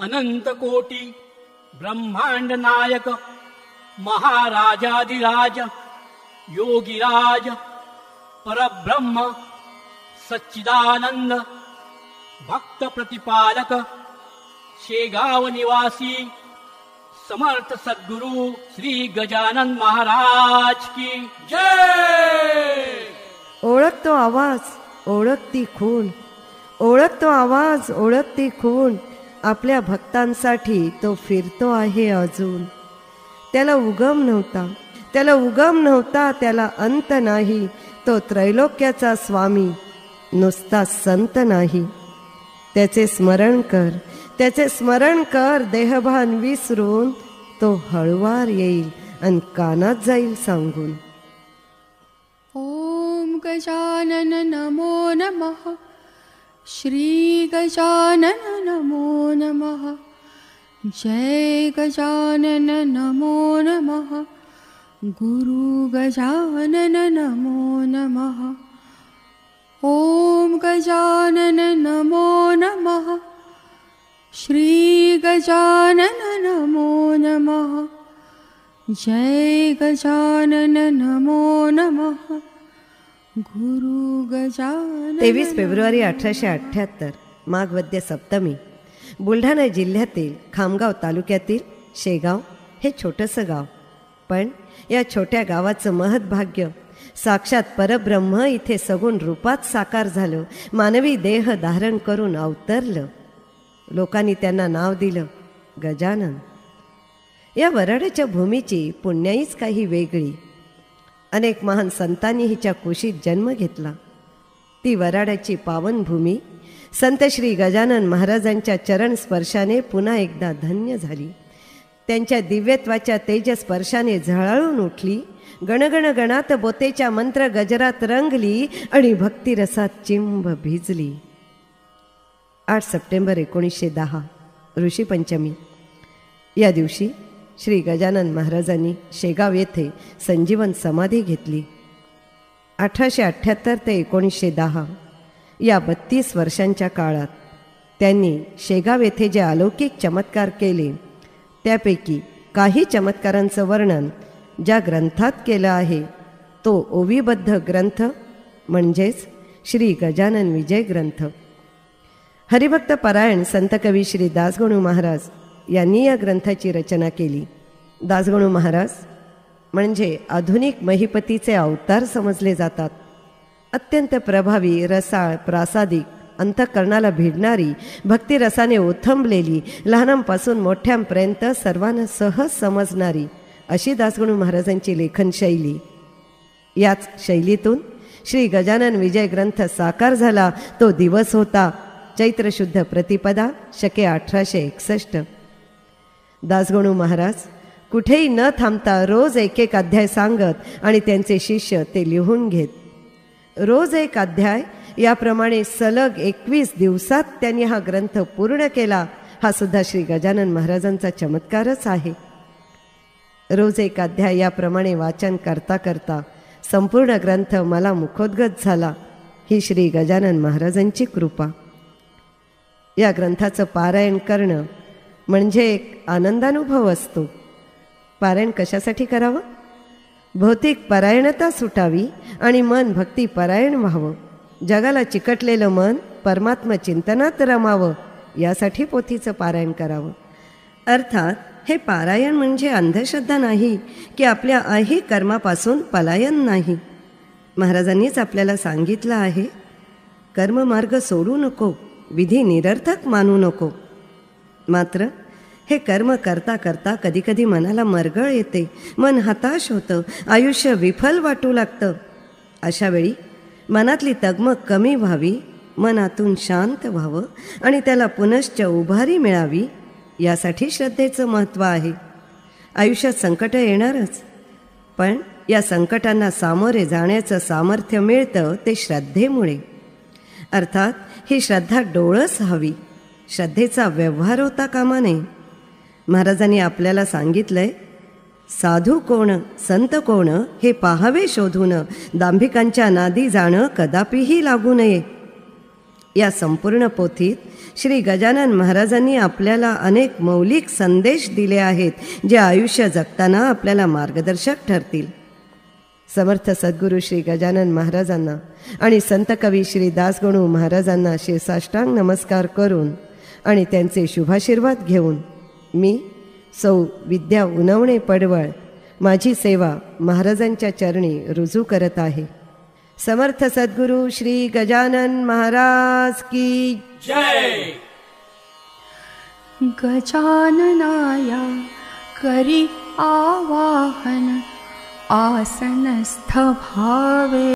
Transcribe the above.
अनंत कोटी ब्रह्मांड नायक महाराजाधिराज योगीराज परब्रह्म सच्चिदानंद भक्त प्रतिपालक शेगाव निवासी समर्थ सद्गुरु श्री गजानन महाराज की जय। ओळखतो आवाज ओळखती खूण, ओळखतो आवाज ओळखती खूण, आपल्या भक्तांसाठी तो फिरतो आहे अजून। त्याला उगम नव्हता, त्याला उगम नव्हता, त्याला अंत नाही, तो त्रैलोक्याचा स्वामी नुसता संत नाही। त्याचे स्मरण कर, त्याचे स्मरण कर, देहभान विसरून तो हळुवार येईल आणि कानात जाईल सांगून। ओम गजानन नमो नमः, श्री गजानन नमो नमः, जय गजानन नमो नमः, गुरु गजानन नमो नमः। ओम गजानन नमो नमः, श्री गजानन नमो नमः, जय गजानन नमो नमः, गुरु गजानन। 23 फेब्रुवारी 1878 माघ वद्य सप्तमी, बुलढाणा जिल्ह्यातील खामगाव तालुक्यातील शेगाव हे छोटंसं गाव, पण या छोट्या गावाचं महत्भाग्य साक्षात परब्रह्म इथे सगुण रूपात साकार झालं, मानवी देह धारण करून अवतरलं। लोकांनी त्यांना नाव दिलं गजानन। या वराडाच्या भूमीची पुण्याईच काही वेगळी, अनेक महान संतांनी हिच्या कुशीत जन्म घेतला। ती वराडाची पावनभूमी संत श्री गजानन महाराजांच्या चरण स्पर्शाने पुन्हा एकदा धन्य झाली। त्यांच्या दिव्यत्वाच्या तेजस्पर्शाने झळाळून उठली, गणगण गणात बोतेच्या मंत्र गजरात रंगली आणि भक्तिरसात चिंब भिजली। 8 सप्टेंबर 1910 ऋषी पंचमी या दिवशी श्री गजानन महाराजांनी शेगाव येथे संजीवन समाधी घेतली। 1878 ते 1910 या 32 वर्षांच्या काळात त्यांनी शेगाव येथे जे अलौकिक चमत्कार केले त्यापैकी काही चमत्कारांचं वर्णन ज्या ग्रंथात केलं आहे तो ओवीबद्ध ग्रंथ म्हणजेच श्री गजानन विजय ग्रंथ। हरिभक्त परायण संतकवी श्री दासगणू महाराज यांनी या ग्रंथाची रचना केली। दासगणू महाराज म्हणजे आधुनिक महिपतीचे अवतार समजले जातात। अत्यंत प्रभावी, रसाळ, प्रासादिक, अंतःकरणाला भिडणारी, भक्तिरसाने ओथंबलेली, लहानांपासून मोठ्यांपर्यंत सर्वांना सहज समजणारी अशी दासगणू महाराजांची लेखन शैली। याच शैलीतून श्री गजानन विजय ग्रंथ साकार झाला। तो दिवस होता चैत्र शुद्ध प्रतिपदा शके 1861। दासगणू महाराज कुठेही न थांबता रोज एक एक अध्याय सांगत आणि त्यांचे शिष्य ते लिहून घेत। रोज एक अध्याय याप्रमाणे सलग 21 दिवसात त्यांनी हा ग्रंथ पूर्ण केला। हा सुद्धा श्री गजानन महाराजांचा चमत्कारच आहे। रोज एक अध्याय याप्रमाणे वाचन करता करता संपूर्ण ग्रंथ मला मुखोद्गत झाला, ही श्री गजानन महाराजांची कृपा। या ग्रंथाचं पारायण करणं म्हणजे एक आनंदानुभव असतो। पारायण कशासाठी करावं? भौतिक परायणता सुटावी आणि मन भक्ती परायण व्हावं, जगाला चिकटलेलं मन परमात्मा चिंतनात रमावं, यासाठी पोथीचं पारायण करावं। अर्थात हे पारायण म्हणजे अंधश्रद्धा नाही की आपल्या आई कर्मापासून पलायन नाही। महाराजांनीच आपल्याला सांगितलं आहे, कर्ममार्ग सोडू नको, विधी निरर्थक मानू नको। मात्र हे कर्म करता करता कधीकधी मनाला मरगळ येते, मन हताश होतं, आयुष्य विफल वाटू लागतं। अशावेळी मनातली तगमग कमी व्हावी, मनातून शांत व्हावं आणि त्याला पुनश्च उभारी मिळावी, यासाठी श्रद्धेचं महत्त्व आहे। आयुष्यात संकट येणारच, पण या संकटांना सामोरे जाण्याचं सामर्थ्य मिळतं ते श्रद्धेमुळे। अर्थात ही श्रद्धा डोळस हवी, श्रद्धेचा व्यवहार होता कामा नये। महाराजांनी आपल्याला सांगितलंय, साधू कोण संत कोण हे पाहावे शोधून, दांभिकांच्या नादी जाणं कदापिही लागू नये। या संपूर्ण पोथीत श्री गजानन महाराजांनी आपल्याला अनेक मौलिक संदेश दिले आहेत, जे आयुष्य जगताना आपल्याला मार्गदर्शक ठरतील. समर्थ सद्गुरू श्री गजानन महाराजांना आणि संत कवी श्री दासगणू महाराजांना शिरसाष्टांग नमस्कार करून आणि त्यांचे शुभाशीर्वाद घेऊन मी सौ विद्या उनवणे पडवळ माझी सेवा महाराजांच्या चरणी रुजू करत आहे. समर्थ सद्गुरू श्री गजानन महाराज की जय. गजाननाया करी आवाहन आसनस्थ भावे.